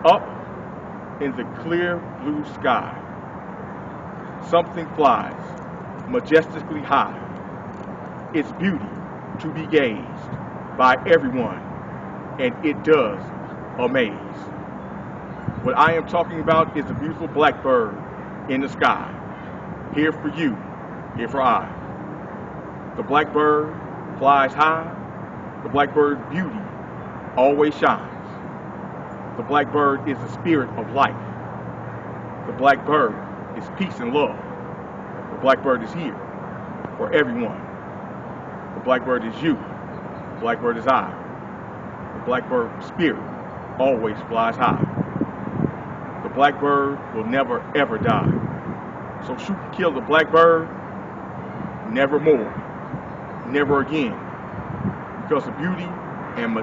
Up in the clear blue sky, something flies majestically high, its beauty to be gazed by everyone, and it does amaze. What I am talking about is the beautiful blackbird in the sky, here for you, here for I. The blackbird flies high, the blackbird's beauty always shines. The blackbird is the spirit of life. The blackbird is peace and love. The blackbird is here for everyone. The blackbird is you. The blackbird is I. The blackbird spirit always flies high. The blackbird will never ever die. So shoot and kill the blackbird, never more, never again. Because of beauty and